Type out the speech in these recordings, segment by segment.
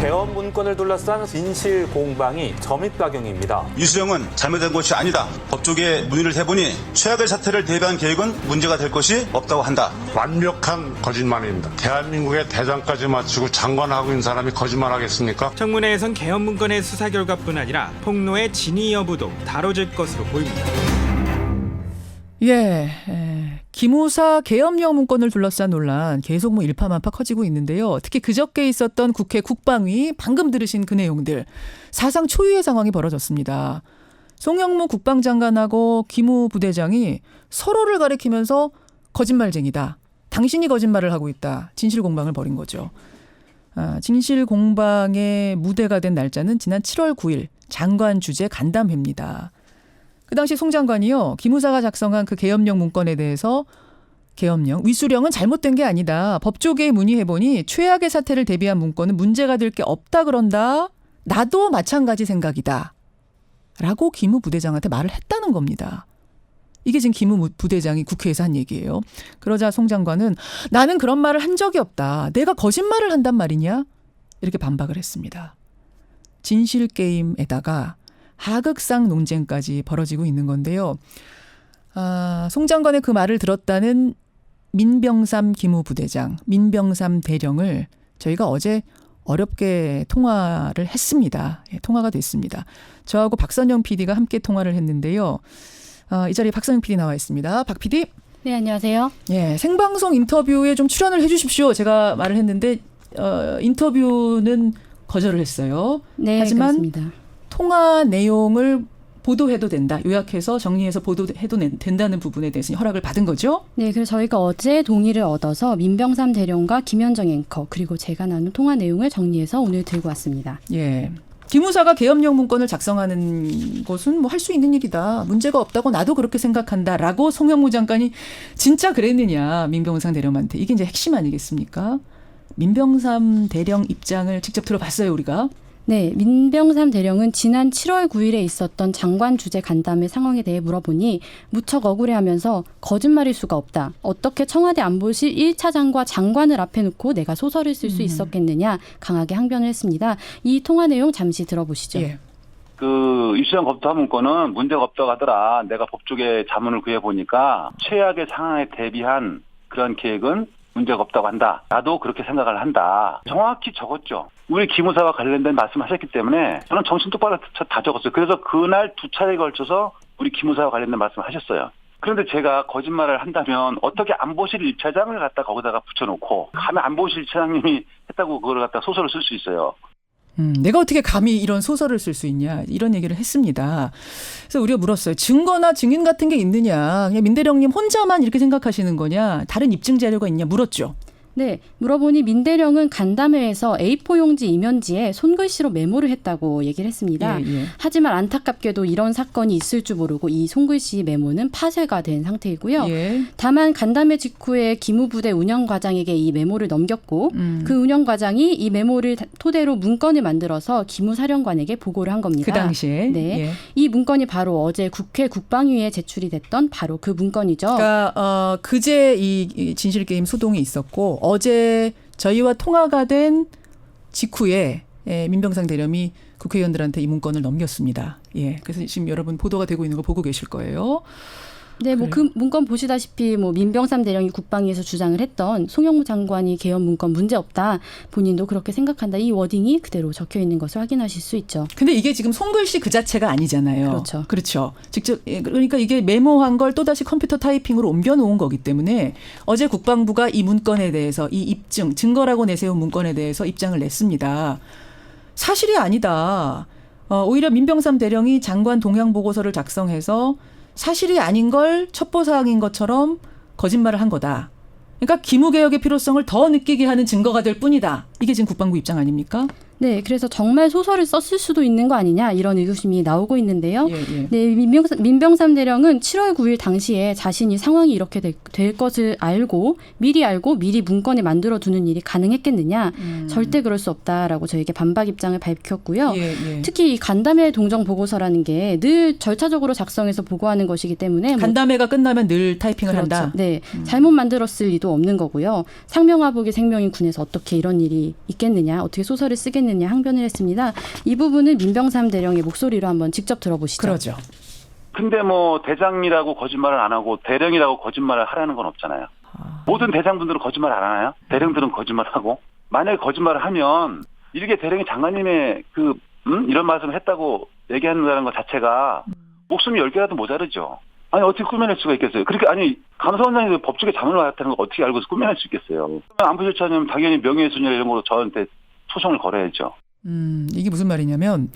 개헌 문건을 둘러싼 진실 공방이 점입가경입니다. 유수정은 잘못된 것이 아니다. 법조계에 문의를 해보니 최악의 사태를 대비한 계획은 문제가 될 것이 없다고 한다. 완벽한 거짓말입니다. 대한민국의 대장까지 마치고 장관하고 있는 사람이 거짓말하겠습니까? 청문회에선 개헌 문건의 수사 결과뿐 아니라 폭로의 진위 여부도 다뤄질 것으로 보입니다. 기무사 계엄령 문건을 둘러싼 논란 계속 일파만파 커지고 있는데요. 특히 그저께 있었던 국회 국방위 방금 들으신 그 내용들 사상 초유의 상황이 벌어졌습니다. 송영무 국방장관하고 기무 부대장이 서로를 가리키면서 거짓말쟁이다. 당신이 거짓말을 하고 있다. 진실공방을 벌인 거죠. 진실공방의 무대가 된 날짜는 지난 7월 9일 장관 주재 간담회입니다. 그 당시 송 장관이요. 기무사가 작성한 그 계엄령 문건에 대해서 계엄령, 위수령은 잘못된 게 아니다. 법조계에 문의해보니 최악의 사태를 대비한 문건은 문제가 될 게 없다 그런다. 나도 마찬가지 생각이다. 라고 기무 부대장한테 말을 했다는 겁니다. 이게 지금 기무 부대장이 국회에서 한 얘기예요. 그러자 송 장관은 나는 그런 말을 한 적이 없다. 내가 거짓말을 한단 말이냐? 이렇게 반박을 했습니다. 진실게임에다가 하극상 논쟁까지 벌어지고 있는 건데요. 송 장관의 그 말을 들었다는 민병삼 기무부대장, 민병삼 대령을 저희가 어제 어렵게 통화를 했습니다. 통화가 됐습니다. 저하고 박선영 PD가 함께 통화를 했는데요. 이 자리에 박선영 PD 나와 있습니다. 박 PD. 네, 안녕하세요. 생방송 인터뷰에 좀 출연을 해 주십시오. 제가 말을 했는데 인터뷰는 거절을 했어요. 네, 하지만 그렇습니다. 통화 내용을 보도해도 된다. 요약해서 정리해서 보도해도 된다는 부분에 대해서 허락을 받은 거죠? 네, 그래서 저희가 어제 동의를 얻어서 민병삼 대령과 김현정 앵커 그리고 제가 나눈 통화 내용을 정리해서 오늘 들고 왔습니다. 기무사가 계엄령 문건을 작성하는 것은 할 수 있는 일이다. 문제가 없다고 나도 그렇게 생각한다라고 송영무 장관이 진짜 그랬느냐. 민병삼 대령한테. 이게 이제 핵심 아니겠습니까? 민병삼 대령 입장을 직접 들어봤어요, 우리가. 네, 민병삼 대령은 지난 7월 9일에 있었던 장관 주재 간담회 상황에 대해 물어보니 무척 억울해하면서 거짓말일 수가 없다. 어떻게 청와대 안보실 1차장과 장관을 앞에 놓고 내가 소설을 쓸 수 있었겠느냐 강하게 항변을 했습니다. 이 통화 내용 잠시 들어보시죠. 그 유수정 검토 문건은 문제가 없다고 하더라. 내가 법조계 자문을 구해보니까 최악의 상황에 대비한 그런 계획은 문제가 없다고 한다. 나도 그렇게 생각을 한다. 정확히 적었죠. 우리 기무사와 관련된 말씀하셨기 때문에 저는 정신 똑바로 다 적었어요. 그래서 그날 두 차례에 걸쳐서 우리 기무사와 관련된 말씀하셨어요. 그런데 제가 거짓말을 한다면 어떻게 안보실 1차장을 갖다 거기다가 붙여놓고 하면 안보실 1차장님이 했다고 그걸 갖다 소설을 쓸 수 있어요. 내가 어떻게 감히 이런 소설을 쓸 수 있냐 이런 얘기를 했습니다. 그래서 우리가 물었어요. 증거나 증인 같은 게 있느냐. 그냥 민 대령님 혼자만 이렇게 생각하시는 거냐. 다른 입증 자료가 있냐 물었죠. 네, 물어보니 민 대령은 간담회에서 A4 용지 이면지에 손글씨로 메모를 했다고 얘기를 했습니다. 하지만 안타깝게도 이런 사건이 있을 줄 모르고 이 손글씨 메모는 파쇄가 된 상태이고요. 다만 간담회 직후에 기무부대 운영과장에게 이 메모를 넘겼고 그 운영과장이 이 메모를 토대로 문건을 만들어서 기무사령관에게 보고를 한 겁니다. 그 당시에. 이 문건이 바로 어제 국회 국방위에 제출이 됐던 바로 그 문건이죠. 그러니까 그제 이 진실게임 소동이 있었고 어제 저희와 통화가 된 직후에 민병삼 대령이 국회의원들한테 이 문건을 넘겼습니다. 그래서 지금 여러분 보도가 되고 있는 거 보고 계실 거예요. 네, 그 문건 보시다시피 민병삼 대령이 국방위에서 주장을 했던 송영무 장관이 계엄 문건 문제 없다. 본인도 그렇게 생각한다. 이 워딩이 그대로 적혀 있는 것을 확인하실 수 있죠. 근데 이게 지금 손글씨 그 자체가 아니잖아요. 그렇죠. 직접 그러니까 이게 메모한 걸 또다시 컴퓨터 타이핑으로 옮겨 놓은 거기 때문에 어제 국방부가 이 문건에 대해서 이 입증, 증거라고 내세운 문건에 대해서 입장을 냈습니다. 사실이 아니다. 오히려 민병삼 대령이 장관 동향 보고서를 작성해서 사실이 아닌 걸 첩보사항인 것처럼 거짓말을 한 거다. 그러니까 기무개혁의 필요성을 더 느끼게 하는 증거가 될 뿐이다. 이게 지금 국방부 입장 아닙니까? 네, 그래서 정말 소설을 썼을 수도 있는 거 아니냐 이런 의구심이 나오고 있는데요. 네, 민병삼 대령은 7월 9일 당시에 자신이 상황이 이렇게 될 것을 알고 미리 문건에 만들어두는 일이 가능했겠느냐. 절대 그럴 수 없다라고 저에게 반박 입장을 밝혔고요. 특히 이 간담회 동정 보고서라는 게 늘 절차적으로 작성해서 보고하는 것이기 때문에 간담회가 끝나면 늘 타이핑을 한다. 네, 잘못 만들었을 리도 없는 거고요. 상명하복이 생명인 군에서 어떻게 이런 일이 있겠느냐, 어떻게 소설을 쓰겠느냐 있느냐 항변을 했습니다. 이 부분은 민병삼 대령의 목소리로 한번 직접 들어보시죠. 그러죠. 근데 뭐 대장이라고 거짓말을 안 하고 대령이라고 거짓말을 하라는 건 없잖아요. 모든 대장분들은 거짓말 안 하나요? 대령들은 거짓말하고. 만약에 거짓말을 하면 이렇게 대령이 장관님의 이런 말씀을 했다고 얘기한다는 것 자체가 목숨이 10개라도 모자르죠. 아니 어떻게 꾸며낼 수가 있겠어요? 그렇게 아니 감사원장이 법조계 자문을 받았다는 걸 어떻게 알고 꾸며낼 수 있겠어요? 안보실장님 당연히 명예훼손이나 이런 걸로 저한테 소송을 걸어야죠. 이게 무슨 말이냐면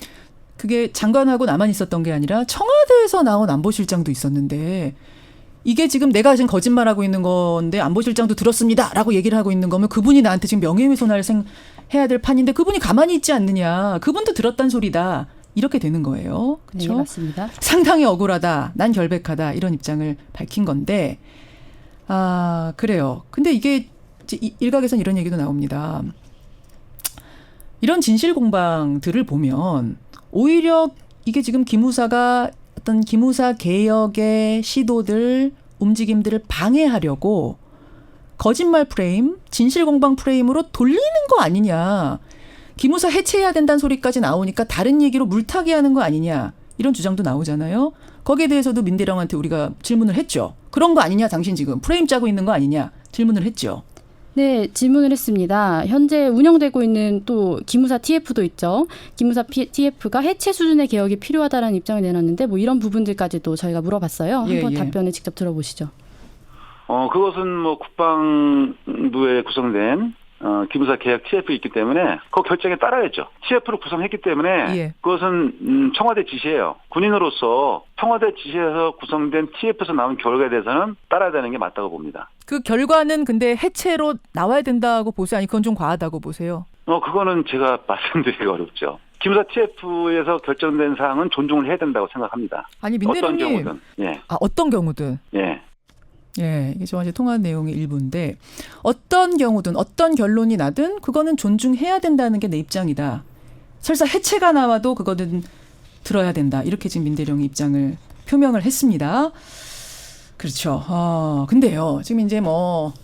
그게 장관하고 나만 있었던 게 아니라 청와대에서 나온 안보실장도 있었는데 이게 지금 내가 지금 거짓말하고 있는 건데 안보실장도 들었습니다라고 얘기를 하고 있는 거면 그분이 나한테 지금 명예훼손을 해야 될 판인데 그분이 가만히 있지 않느냐. 그분도 들었단 소리다. 이렇게 되는 거예요. 그렇죠? 네, 맞습니다. 상당히 억울하다. 난 결백하다. 이런 입장을 밝힌 건데 그래요. 근데 이게 일각에선 이런 얘기도 나옵니다. 이런 진실 공방들을 보면 오히려 이게 지금 기무사가 어떤 기무사 개혁의 시도들, 움직임들을 방해하려고 거짓말 프레임, 진실 공방 프레임으로 돌리는 거 아니냐. 기무사 해체해야 된다는 소리까지 나오니까 다른 얘기로 물타기 하는 거 아니냐. 이런 주장도 나오잖아요. 거기에 대해서도 민대령한테 우리가 질문을 했죠. 그런 거 아니냐 당신 지금 프레임 짜고 있는 거 아니냐 질문을 했죠. 네, 질문을 했습니다. 현재 운영되고 있는 또 기무사 TF도 있죠. 기무사 TF가 해체 수준의 개혁이 필요하다라는 입장을 내놨는데 뭐 이런 부분들까지도 저희가 물어봤어요. 한번 답변을 직접 들어보시죠. 그것은 뭐 국방부에 구성된 기무사 계약 TF가 있기 때문에 그 결정에 따라야죠. TF로 구성했기 때문에 그것은 청와대 지시예요. 군인으로서 청와대 지시에서 구성된 TF에서 나온 결과에 대해서는 따라야 되는 게 맞다고 봅니다. 그 결과는 근데 해체로 나와야 된다고 보세요? 아니 그건 좀 과하다고 보세요? 그거는 제가 말씀드리기가 어렵죠. 기무사 TF에서 결정된 사항은 존중을 해야 된다고 생각합니다. 아니 민대령님. 어떤 경우든. 예. 어떤 경우든. 예. 예, 이게 저와 이제 통화한 내용의 일부인데 어떤 경우든 어떤 결론이 나든 그거는 존중해야 된다는 게 내 입장이다. 설사 해체가 나와도 그거는 들어야 된다. 이렇게 지금 민대령이 입장을 표명을 했습니다. 그렇죠. 근데요, 지금 이제 뭐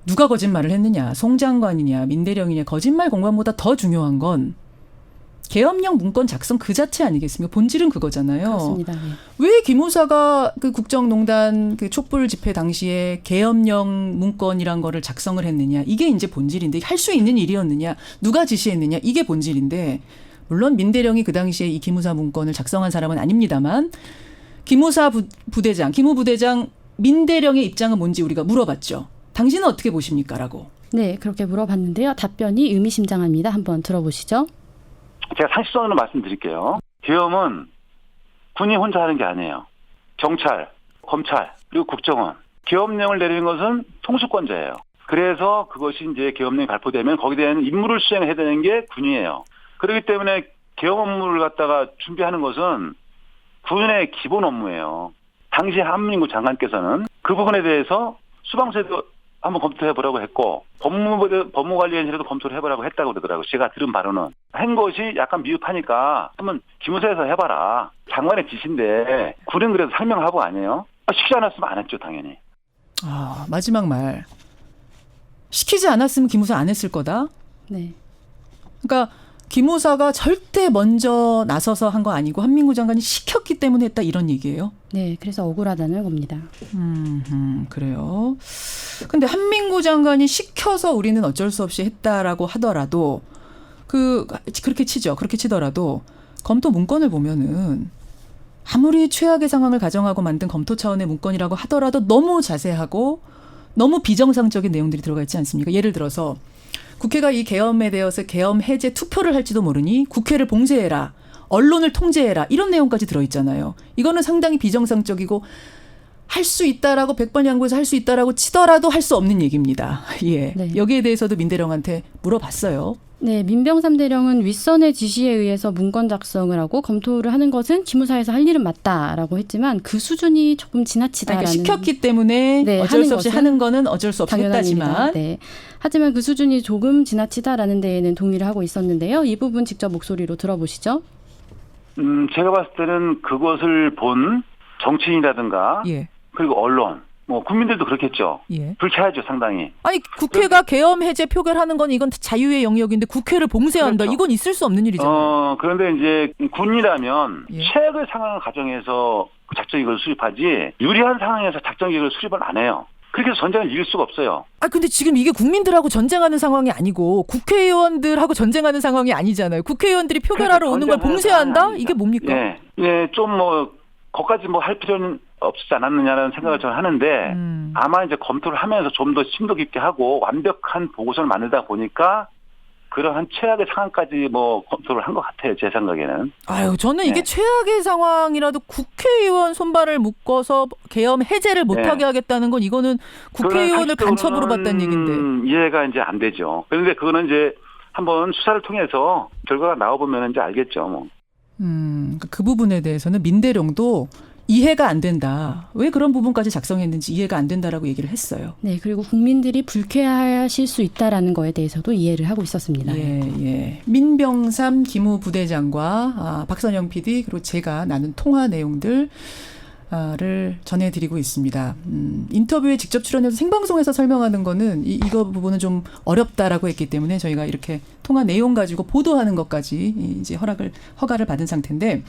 누가 거짓말을 했느냐, 송 장관이냐, 민대령이냐, 거짓말 공방보다 더 중요한 건 계엄령 문건 작성 그 자체 아니겠습니까? 본질은 그거잖아요. 그렇습니다. 네. 왜 기무사가 그 국정농단 그 촛불 집회 당시에 계엄령 문건이란 거를 작성을 했느냐? 이게 이제 본질인데 할 수 있는 일이었느냐? 누가 지시했느냐? 이게 본질인데 물론 민대령이 그 당시에 이 기무사 문건을 작성한 사람은 아닙니다만 기무사 부대장, 기무부대장 민대령의 입장은 뭔지 우리가 물어봤죠. 당신은 어떻게 보십니까? 라고. 네, 그렇게 물어봤는데요. 답변이 의미심장합니다. 한번 들어보시죠. 제가 상식선으로 말씀드릴게요. 계엄은 군이 혼자 하는 게 아니에요. 경찰, 검찰, 그리고 국정원. 계엄령을 내리는 것은 통수권자예요. 그래서 그것이 이제 계엄령이 발표되면 거기에 대한 임무를 수행해야 되는 게 군이에요. 그렇기 때문에 계엄 업무를 갖다가 준비하는 것은 군의 기본 업무예요. 당시 한민구 장관께서는 그 부분에 대해서 수방서에도 한번 검토해보라고 했고 법무관리위원회에도 검토를 해보라고 했다고 그러더라고요. 제가 들은 바로는. 한 것이 약간 미흡하니까 한번 기무사에서 해봐라. 장관의 지시인데 군은 그래도 설명하고 아니에요? 시키지 않았으면 안 했죠, 당연히. 마지막 말. 시키지 않았으면 기무사 안 했을 거다? 네. 그러니까 기무사가 절대 먼저 나서서 한 거 아니고 한민구 장관이 시켰기 때문에 했다 이런 얘기예요? 네, 그래서 억울하다는 겁니다. 그래요. 근데 한민구 장관이 시켜서 우리는 어쩔 수 없이 했다라고 하더라도 그렇게 치죠. 그렇게 치더라도 검토 문건을 보면은 아무리 최악의 상황을 가정하고 만든 검토 차원의 문건이라고 하더라도 너무 자세하고 너무 비정상적인 내용들이 들어가 있지 않습니까? 예를 들어서 국회가 이 계엄에 대해서 계엄 해제 투표를 할지도 모르니 국회를 봉쇄해라. 언론을 통제해라. 이런 내용까지 들어있잖아요. 이거는 상당히 비정상적이고 할 수 있다라고 100번 양보해서 할 수 있다라고 치더라도 할 수 없는 얘기입니다. 예. 네. 여기에 대해서도 민대령한테 물어봤어요. 네, 민병삼 대령은 윗선의 지시에 의해서 문건 작성을 하고 검토를 하는 것은 기무사에서 할 일은 맞다라고 했지만 그 수준이 조금 지나치다라는. 그러니까 시켰기 때문에 네, 어쩔 수 없이 하는 거는 어쩔 수 없이 했다지만. 네. 하지만 그 수준이 조금 지나치다라는 데에는 동의를 하고 있었는데요. 이 부분 직접 목소리로 들어보시죠. 제가 봤을 때는 그것을 본 정치인이라든가 예. 그리고 언론 뭐 국민들도 그렇겠죠. 예. 불쾌하죠, 상당히. 아니 국회가 계엄 해제 표결하는 건 이건 자유의 영역인데 국회를 봉쇄한다. 그렇죠. 이건 있을 수 없는 일이잖아요. 그런데 이제 군이라면 예. 최악의 상황을 가정해서 작전기획을 수립하지 유리한 상황에서 작전기획을 수립을 안 해요. 그렇게 해서 전쟁을 이길 수가 없어요. 아 근데 지금 이게 국민들하고 전쟁하는 상황이 아니고 국회의원들하고 전쟁하는 상황이 아니잖아요. 국회의원들이 표결하러 오는 걸 봉쇄한다? 이게 뭡니까? 예, 예, 좀 뭐 거기까지 뭐 할 필요는 없지 않았느냐는 생각을 저는 하는데 아마 이제 검토를 하면서 좀 더 심도 깊게 하고 완벽한 보고서를 만들다 보니까 그러한 최악의 상황까지 뭐 검토를 한 것 같아요. 제 생각에는. 아유, 저는 이게 네. 최악의 상황이라도 국회의원 손발을 묶어서 계엄 해제를 못하게 네. 하겠다는 건 이거는 국회의원을 간첩으로 봤다는 얘기인데. 이해가 이제 안 되죠. 그런데 그거는 이제 한번 수사를 통해서 결과가 나와보면 이제 알겠죠. 뭐. 그 부분에 대해서는 민대령도 이해가 안 된다. 왜 그런 부분까지 작성했는지 이해가 안 된다라고 얘기를 했어요. 네, 그리고 국민들이 불쾌하실 수 있다라는 거에 대해서도 이해를 하고 있었습니다. 예, 예. 민병삼 기무 부대장과 박선영 PD 그리고 제가 나눈 통화 내용들 를 전해드리고 있습니다. 인터뷰에 직접 출연해서 생방송에서 설명하는 거는 이거 부분은 좀 어렵다라고 했기 때문에 저희가 이렇게 통화 내용 가지고 보도하는 것까지 이제 허가를 받은 상태인데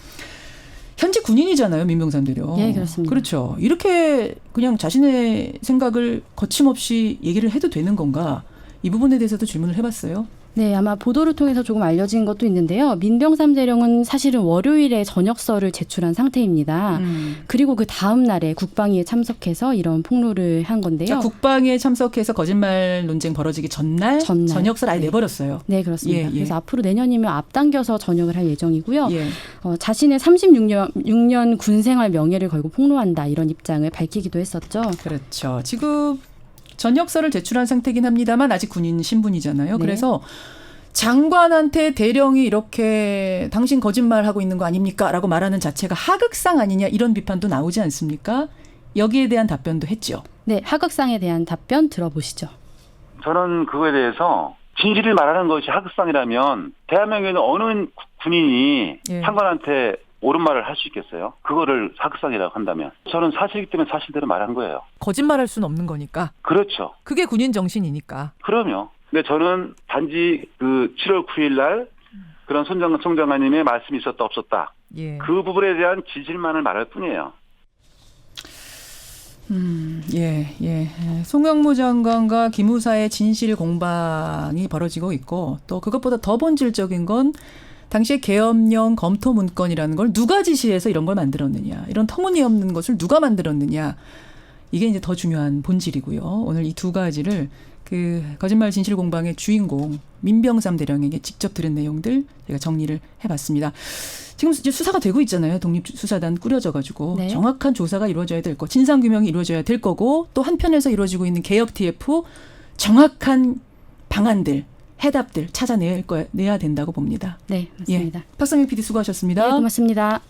현직 군인이잖아요, 민병삼 대령. 예, 그렇습니다. 그렇죠. 이렇게 그냥 자신의 생각을 거침없이 얘기를 해도 되는 건가? 이 부분에 대해서도 질문을 해봤어요. 네, 아마 보도를 통해서 조금 알려진 것도 있는데요. 민병삼 대령은 사실은 월요일에 전역서를 제출한 상태입니다. 그리고 그 다음 날에 국방위에 참석해서 이런 폭로를 한 건데요. 그러니까 국방위에 참석해서 거짓말 논쟁 벌어지기 전날 전역서를 아예 내버렸어요. 네, 그렇습니다. 예, 예. 그래서 앞으로 내년이면 앞당겨서 전역을 할 예정이고요. 예. 자신의 36년 군생활 명예를 걸고 폭로한다 이런 입장을 밝히기도 했었죠. 그렇죠. 지금 전역서를 제출한 상태긴 합니다만 아직 군인 신분이잖아요. 네. 그래서 장관한테 대령이 이렇게 당신 거짓말하고 있는 거 아닙니까? 라고 말하는 자체가 하극상 아니냐 이런 비판도 나오지 않습니까? 여기에 대한 답변도 했죠. 네, 하극상에 대한 답변 들어보시죠. 저는 그거에 대해서 진실을 말하는 것이 하극상이라면 대한민국에는 어느 군인이 예. 상관한테 옳은 말을 할 수 있겠어요? 그거를 하극상이라고 한다면. 저는 사실이기 때문에 사실대로 말한 거예요. 거짓말할 수는 없는 거니까. 그렇죠. 그게 군인 정신이니까. 그럼요. 근데 저는 단지 그 7월 9일 날 그런 총장관님의 말씀이 있었다 없었다. 예. 그 부분에 대한 진실만을 말할 뿐이에요. 예. 송영무 장관과 기무사의 진실 공방이 벌어지고 있고 또 그것보다 더 본질적인 건 당시에 계엄령 검토 문건이라는 걸 누가 지시해서 이런 걸 만들었느냐. 이런 터무니없는 것을 누가 만들었느냐. 이게 이제 더 중요한 본질이고요. 오늘 이 두 가지를 그 거짓말 진실 공방의 주인공 민병삼 대령에게 직접 들은 내용들 제가 정리를 해봤습니다. 지금 이제 수사가 되고 있잖아요. 독립수사단 꾸려져가지고 네. 정확한 조사가 이루어져야 될 거, 진상규명이 이루어져야 될 거고 또 한편에서 이루어지고 있는 개혁 TF 정확한 방안들, 해답들 찾아내야 된다고 봅니다. 네, 맞습니다. 예. 박성민 PD 수고하셨습니다. 네, 고맙습니다.